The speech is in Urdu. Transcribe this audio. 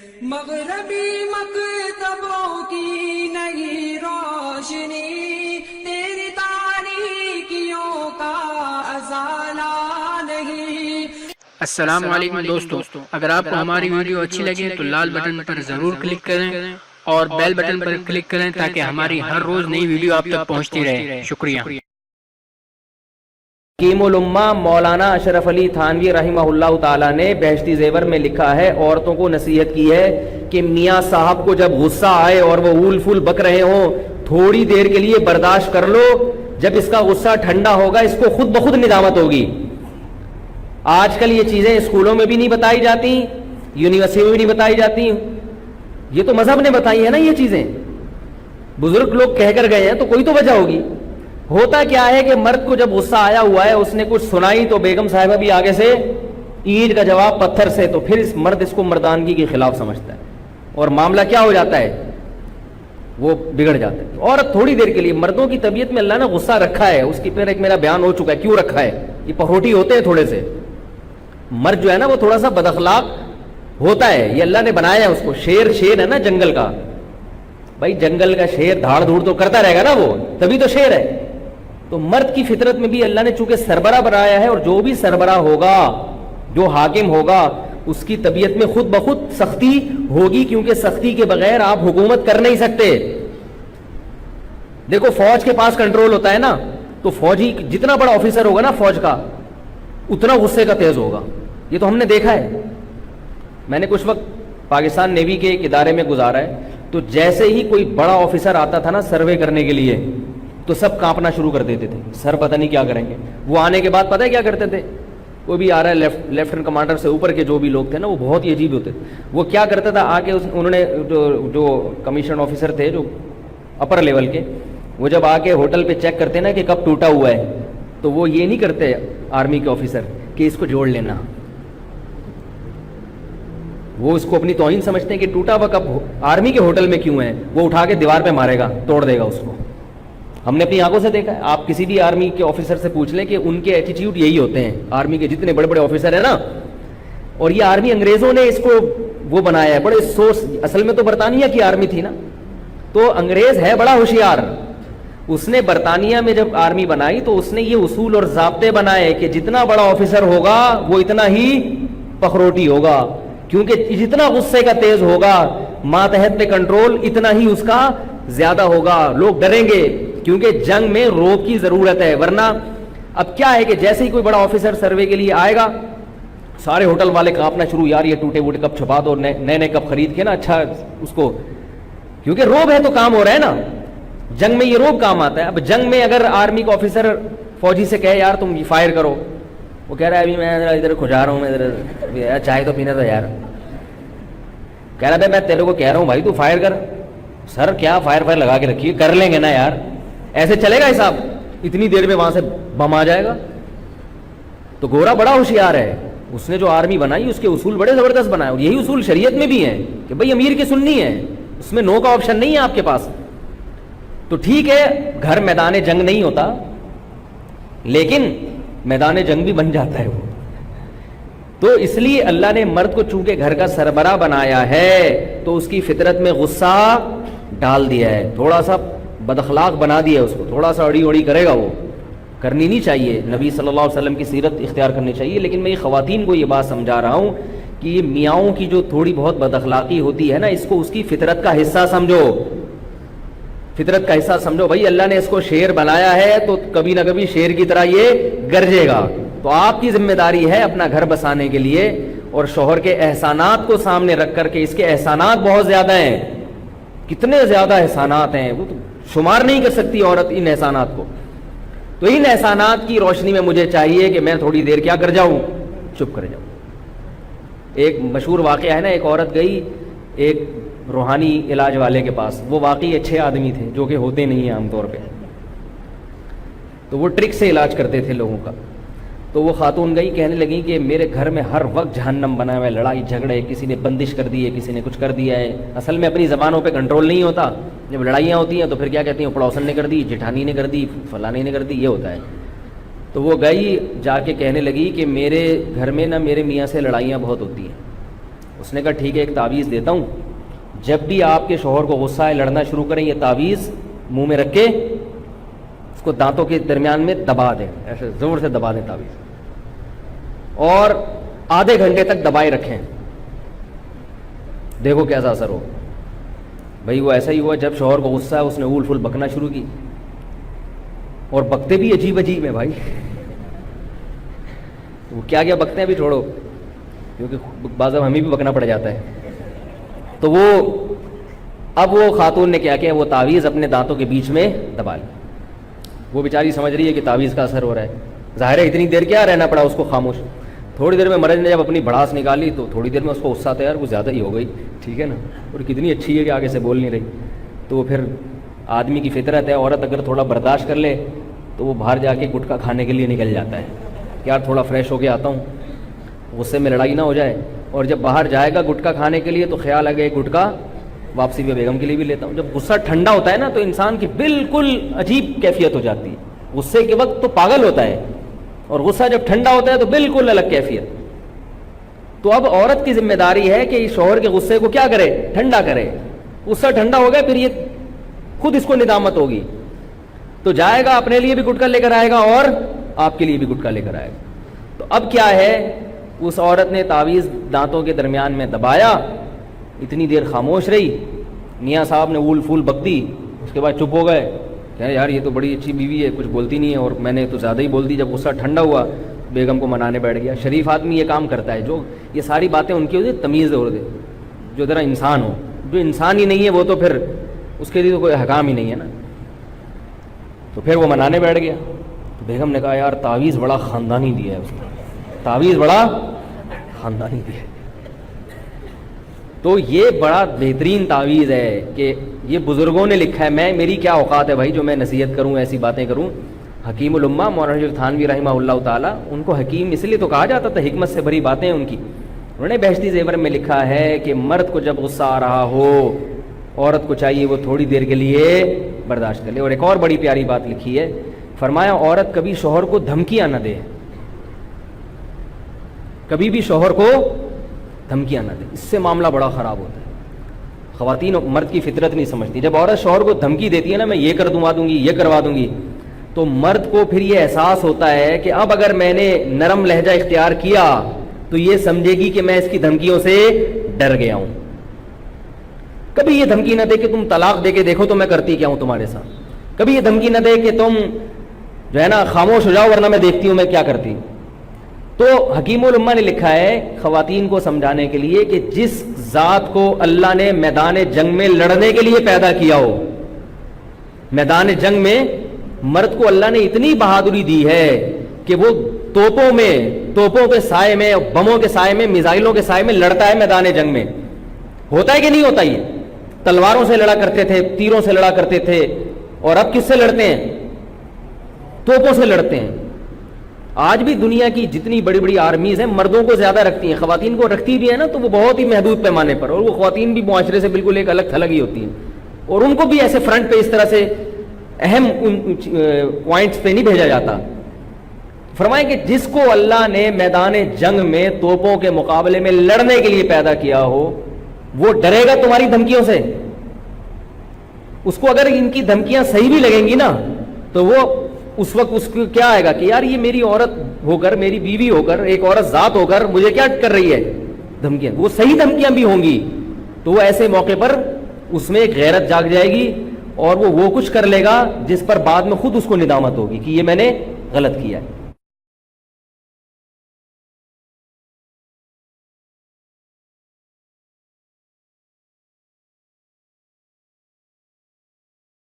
مغربی مکتبوں کی نئی روشنی، تیری تاریکیوں کا ازالہ نہیں۔ السلام علیکم دوستو، اگر آپ کو ہماری ویڈیو اچھی لگے تو لال بٹن پر ضرور کلک کریں اور بیل بٹن پر کلک کریں تاکہ ہماری ہر روز نئی ویڈیو آپ تک پہنچتی رہے۔ شکریہ۔ حکیم الامہ مولانا اشرف علی تھانوی رحمہ اللہ تعالیٰ نے بہشتی زیور میں لکھا ہے، عورتوں کو نصیحت کی ہے کہ میاں صاحب کو جب غصہ آئے اور وہ اول فول بک رہے ہوں، تھوڑی دیر کے لیے برداشت کر لو، جب اس کا غصہ ٹھنڈا ہوگا اس کو خود بخود ندامت ہوگی۔ آج کل یہ چیزیں اسکولوں میں بھی نہیں بتائی جاتی، یونیورسٹی میں بھی نہیں بتائی جاتی، یہ تو مذہب نے بتائی ہے نا یہ چیزیں، بزرگ لوگ کہہ کر گئے ہیں تو کوئی تو وجہ ہوگی۔ ہوتا کیا ہے کہ مرد کو جب غصہ آیا ہوا ہے، اس نے کچھ سنائی تو بیگم صاحبہ بھی آگے سے اینٹ کا جواب پتھر سے، تو پھر اس مرد اس کو مردانگی کے خلاف سمجھتا ہے اور معاملہ کیا ہو جاتا ہے، وہ بگڑ جاتا ہے۔ عورت تھوڑی دیر کے لیے، مردوں کی طبیعت میں اللہ نے غصہ رکھا ہے، اس کی پھر ایک میرا بیان ہو چکا ہے کیوں رکھا ہے، یہ پہوٹی ہوتے ہیں تھوڑے سے، مرد جو ہے نا وہ تھوڑا سا بد اخلاق ہوتا ہے، یہ اللہ نے بنایا ہے اس کو۔ شیر ہے نا جنگل کا، بھائی جنگل کا شیر دھاڑ دھوڑ تو کرتا رہے گا نا، وہ تبھی تو شیر ہے۔ تو مرد کی فطرت میں بھی اللہ نے چونکہ سربراہ بنایا ہے، اور جو بھی سربراہ ہوگا، جو حاکم ہوگا، اس کی طبیعت میں خود بخود سختی ہوگی، کیونکہ سختی کے بغیر آپ حکومت کر نہیں سکتے۔ دیکھو فوج کے پاس کنٹرول ہوتا ہے نا، تو فوجی جتنا بڑا آفیسر ہوگا نا فوج کا، اتنا غصے کا تیز ہوگا، یہ تو ہم نے دیکھا ہے۔ میں نے کچھ وقت پاکستان نیوی کے ایک ادارے میں گزارا ہے، تو جیسے ہی کوئی بڑا آفیسر آتا تھا نا سروے کرنے کے لیے، تو سب کانپنا شروع کر دیتے تھے، سر پتہ نہیں کیا کریں گے۔ وہ آنے کے بعد پتہ ہے کیا کرتے تھے، کوئی بھی آ رہا ہے لیفٹنٹ کمانڈر سے اوپر کے جو بھی لوگ تھے نا، وہ بہت ہی عجیب ہوتے تھے۔ وہ کیا کرتا تھا، آ کے انہوں نے جو کمیشن آفیسر تھے جو اپر لیول کے، وہ جب آ کے ہوٹل پہ چیک کرتے نا کہ کب ٹوٹا ہوا ہے، تو وہ یہ نہیں کرتے آرمی کے آفیسر کہ اس کو جوڑ لینا، وہ اس کو اپنی توہین سمجھتے ہیں کہ ٹوٹا ہوا کب آرمی کے ہوٹل میں کیوں ہے، وہ اٹھا کے دیوار پہ مارے گا، توڑ دے گا اس کو۔ ہم نے اپنی آنکھوں سے دیکھا ہے، آپ کسی بھی آرمی کے آفیسر سے پوچھ لیں کہ ان کے ایٹیٹیوڈ یہی ہوتے ہیں، آرمی کے جتنے بڑے بڑے آفیسر ہیں نا۔ اور یہ آرمی انگریزوں نے اس کو وہ بنایا ہے، بڑے سوچ، اصل میں تو برطانیہ کی آرمی تھی نا، تو انگریز ہے بڑا ہوشیار، اس نے برطانیہ میں جب آرمی بنائی تو اس نے یہ اصول اور ضابطے بنائے کہ جتنا بڑا آفیسر ہوگا وہ اتنا ہی پخروٹی ہوگا، کیونکہ جتنا غصے کا تیز ہوگا، ماتحت پہ کنٹرول اتنا ہی اس کا زیادہ ہوگا، لوگ ڈریں گے، کیونکہ جنگ میں روب کی ضرورت ہے۔ ورنہ اب کیا ہے کہ جیسے ہی کوئی بڑا آفیسر سروے کے لیے آئے گا، سارے ہوٹل والے کانپنا شروع، یار یہ ٹوٹے ووٹے کب چھپا دو، نئے نئے کب خرید کے نا، اچھا اس کو، کیونکہ روب ہے تو کام ہو رہا ہے نا، جنگ میں یہ روب کام آتا ہے۔ اب جنگ میں اگر آرمی کا آفیسر فوجی سے کہے یار تم فائر کرو، وہ کہہ رہا ہے ابھی میں ادھر کھجا رہا ہوں، میں ادھر چائے تو پینا تھا یار، کہہ رہا ہے میں تیرے کو کہہ رہا ہوں بھائی تو فائر کر، سر کیا فائر لگا کے رکھیے، کر لیں گے نا یار، ایسے چلے گا حساب، اتنی دیر میں وہاں سے بم آ جائے گا۔ تو گورا بڑا ہوشیار ہے، اس نے جو آرمی بنائی اس کے اصول بڑے زبردست بنائے، اور یہی اصول شریعت میں بھی ہیں کہ بھئی امیر کی سننی ہے، اس میں نو کا آپشن نہیں ہے آپ کے پاس۔ تو ٹھیک ہے گھر میدان جنگ نہیں ہوتا، لیکن میدان جنگ بھی بن جاتا ہے وہ۔ تو اس لیے اللہ نے مرد کو چونکہ گھر کا سربراہ بنایا ہے تو اس کی فطرت میں غصہ ڈال دیا ہے، تھوڑا سا بد اخلاق بنا دیا اس کو، تھوڑا سا اڑی اڑی کرے گا، وہ کرنی نہیں چاہیے، نبی صلی اللہ علیہ وسلم کی سیرت اختیار کرنی چاہیے۔ لیکن میں یہ خواتین کو یہ بات سمجھا رہا ہوں کہ یہ میاؤں کی جو تھوڑی بہت بد اخلاقی ہوتی ہے نا، اس کو اس کی فطرت کا حصہ سمجھو، فطرت کا حصہ سمجھو۔ بھائی اللہ نے اس کو شیر بنایا ہے تو کبھی نہ کبھی شیر کی طرح یہ گرجے گا، تو آپ کی ذمہ داری ہے اپنا گھر بسانے کے لیے، اور شوہر کے احسانات کو سامنے رکھ کر کے، اس کے احسانات بہت زیادہ ہیں، کتنے زیادہ احسانات ہیں، وہ تو شمار نہیں کر سکتی عورت ان احسانات کو۔ تو ان احسانات کی روشنی میں مجھے چاہیے کہ میں تھوڑی دیر کیا کر جاؤں، چپ کر جاؤں۔ ایک مشہور واقعہ ہے نا، ایک عورت گئی ایک روحانی علاج والے کے پاس، وہ واقعی اچھے آدمی تھے جو کہ ہوتے نہیں ہیں عام طور پہ، تو وہ ٹرک سے علاج کرتے تھے لوگوں کا۔ تو وہ خاتون گئی، کہنے لگی کہ میرے گھر میں ہر وقت جہنم بنا ہوا ہے، لڑائی جھگڑے، کسی نے بندش کر دی ہے، کسی نے کچھ کر دیا ہے، اصل میں اپنی زبانوں پہ کنٹرول نہیں ہوتا، جب لڑائیاں ہوتی ہیں تو پھر کیا کہتی ہیں پڑوسن نے کر دی، جٹھانی نے کر دی، فلانی نے کر دی، یہ ہوتا ہے۔ تو وہ گئی جا کے کہنے لگی کہ میرے گھر میں نا میرے میاں سے لڑائیاں بہت ہوتی ہیں، اس نے کہا ٹھیک ہے ایک تعویذ دیتا ہوں, جب بھی آپ کے شوہر کو غصہ ہے لڑنا شروع کریں, یہ تعویذ منہ میں رکھ کے اس کو دانتوں کے درمیان میں دبا دیں, ایسے زور سے دبا دیں تعویذ, اور آدھے گھنٹے تک دبائے رکھیں, دیکھو کیسا اثر ہو. بھائی وہ ایسا ہی ہوا, جب شوہر کو غصہ ہے اس نے اول فل بکنا شروع کی, اور بکتے بھی عجیب عجیب ہیں بھائی. وہ کیا کیا بکتے ہیں بھی چھوڑو, کیونکہ بعض اب ہمیں بھی بکنا پڑ جاتا ہے. تو وہ اب وہ خاتون نے کیا کیا, وہ تعویذ اپنے دانتوں کے بیچ میں دبا لی. وہ بیچاری سمجھ رہی ہے کہ تعویذ کا اثر ہو رہا ہے, ظاہر ہے اتنی دیر کیا رہنا پڑا اس کو خاموش. تھوڑی دیر میں مرض نے جب اپنی بڑاس نکالی تو تھوڑی دیر میں اس کو غصہ تھا, یار وہ زیادہ ہی ہو گئی, ٹھیک ہے نا, اور کتنی اچھی ہے کہ آگے سے بول نہیں رہی. تو وہ پھر آدمی کی فطرت ہے, عورت اگر تھوڑا برداشت کر لے تو وہ باہر جا کے گٹکا کھانے کے لیے نکل جاتا ہے, یار تھوڑا فریش ہو کے آتا ہوں, غصے میں لڑائی نہ ہو جائے. اور جب باہر جائے گا گٹکا کھانے کے لیے تو خیال آ گیا گٹکا واپسی میں بیگم کے لیے بھی لیتا ہوں. جب غصہ ٹھنڈا ہوتا ہے نا تو انسان کی بالکل عجیب کیفیت ہو جاتی ہے. غصے کے وقت تو پاگل ہوتا ہے, اور غصہ جب ٹھنڈا ہوتا ہے تو بالکل الگ کیفیت. تو اب عورت کی ذمہ داری ہے کہ شوہر کے غصے کو کیا کرے, ٹھنڈا کرے. غصہ ٹھنڈا ہو گیا پھر یہ خود اس کو ندامت ہوگی, تو جائے گا اپنے لیے بھی گٹکا لے کر آئے گا اور آپ کے لیے بھی گٹکا لے کر آئے گا. تو اب کیا ہے, اس عورت نے تعویذ دانتوں کے درمیان میں دبایا, اتنی دیر خاموش رہی, میاں صاحب نے اول پھول بک دی, اس کے بعد چپ ہو گئے, کہ یار یہ تو بڑی اچھی بیوی ہے, کچھ بولتی نہیں ہے, اور میں نے تو زیادہ ہی بول دی. جب غصہ ٹھنڈا ہوا بیگم کو منانے بیٹھ گیا. شریف آدمی یہ کام کرتا ہے, جو یہ ساری باتیں ان کی ہوتی ہیں تمیز اور دے, جو ذرا انسان ہو. جو انسان ہی نہیں ہے وہ تو پھر اس کے لیے تو کوئی احکام ہی نہیں ہے نا. تو پھر وہ منانے بیٹھ گیا. تو بیگم نے کہا یار تعویذ بڑا خاندانی دیا ہے اس نے, تعویذ بڑا خاندانی دیا ہے. تو یہ بڑا بہترین تعویذ ہے کہ یہ بزرگوں نے لکھا ہے. میری کیا اوقات ہے بھائی جو میں نصیحت کروں, ایسی باتیں کروں. حکیم الامہ مولانا شریف تھانوی رحمہ اللہ تعالیٰ, ان کو حکیم اس لیے تو کہا جاتا تھا, حکمت سے بھری باتیں ان کی. انہوں نے بہشتی زیور میں لکھا ہے کہ مرد کو جب غصہ آ رہا ہو, عورت کو چاہیے وہ تھوڑی دیر کے لیے برداشت کر لے. اور ایک اور بڑی پیاری بات لکھی ہے, فرمایا عورت کبھی شوہر کو دھمکیاں نہ دے, کبھی بھی شوہر کو دھمکیاں نہ دے, اس سے معاملہ بڑا خراب ہوتا ہے. خواتین مرد کی فطرت نہیں سمجھتی. جب عورت شوہر کو دھمکی دیتی ہے نا, میں یہ کر دوں گی, یہ کروا دوں گی, تو مرد کو پھر یہ احساس ہوتا ہے کہ اب اگر میں نے نرم لہجہ اختیار کیا تو یہ سمجھے گی کہ میں اس کی دھمکیوں سے ڈر گیا ہوں. کبھی یہ دھمکی نہ دے کہ تم طلاق دے کے دیکھو تو میں کرتی کیا ہوں تمہارے ساتھ. کبھی یہ دھمکی نہ دے کہ تم جو ہے نا خاموش ہو جاؤ ورنہ میں دیکھتی ہوں میں کیا کرتی ہوں. تو حکیم الامہ نے لکھا ہے خواتین کو سمجھانے کے لیے کہ جس ذات کو اللہ نے میدان جنگ میں لڑنے کے لیے پیدا کیا ہو, میدان جنگ میں مرد کو اللہ نے اتنی بہادری دی ہے کہ وہ توپوں کے سائے میں, بموں کے سائے میں, میزائلوں کے سائے میں لڑتا ہے میدان جنگ میں. ہوتا ہے کہ نہیں ہوتا؟ یہ تلواروں سے لڑا کرتے تھے, تیروں سے لڑا کرتے تھے, اور اب کس سے لڑتے ہیں؟ توپوں سے لڑتے ہیں. آج بھی دنیا کی جتنی بڑی بڑی آرمیز ہیں مردوں کو زیادہ رکھتی ہیں, خواتین کو رکھتی بھی ہے نا تو وہ بہت ہی محدود پیمانے پر, اور وہ خواتین بھی معاشرے سے بالکل ایک الگ تھلگ ہی ہوتی ہیں, اور ان کو بھی ایسے فرنٹ پہ اس طرح سے اہم پوائنٹس پہ نہیں بھیجا جاتا. فرمائیں کہ جس کو اللہ نے میدان جنگ میں توپوں کے مقابلے میں لڑنے کے لیے پیدا کیا ہو, وہ ڈرے گا تمہاری دھمکیوں سے؟ اس کو اگر ان کی دھمکیاں صحیح بھی لگیں گی نا تو وہ اس وقت اس کو کیا آئے گا کہ یار یہ میری عورت ہو کر, میری بیوی ہو کر, ایک عورت ذات ہو کر مجھے کیا کر رہی ہے دھمکیاں. وہ صحیح دھمکیاں بھی ہوں گی تو وہ ایسے موقع پر اس میں ایک غیرت جاگ جائے گی, اور وہ کچھ کر لے گا جس پر بعد میں خود اس کو ندامت ہوگی کہ یہ میں نے غلط کیا ہے.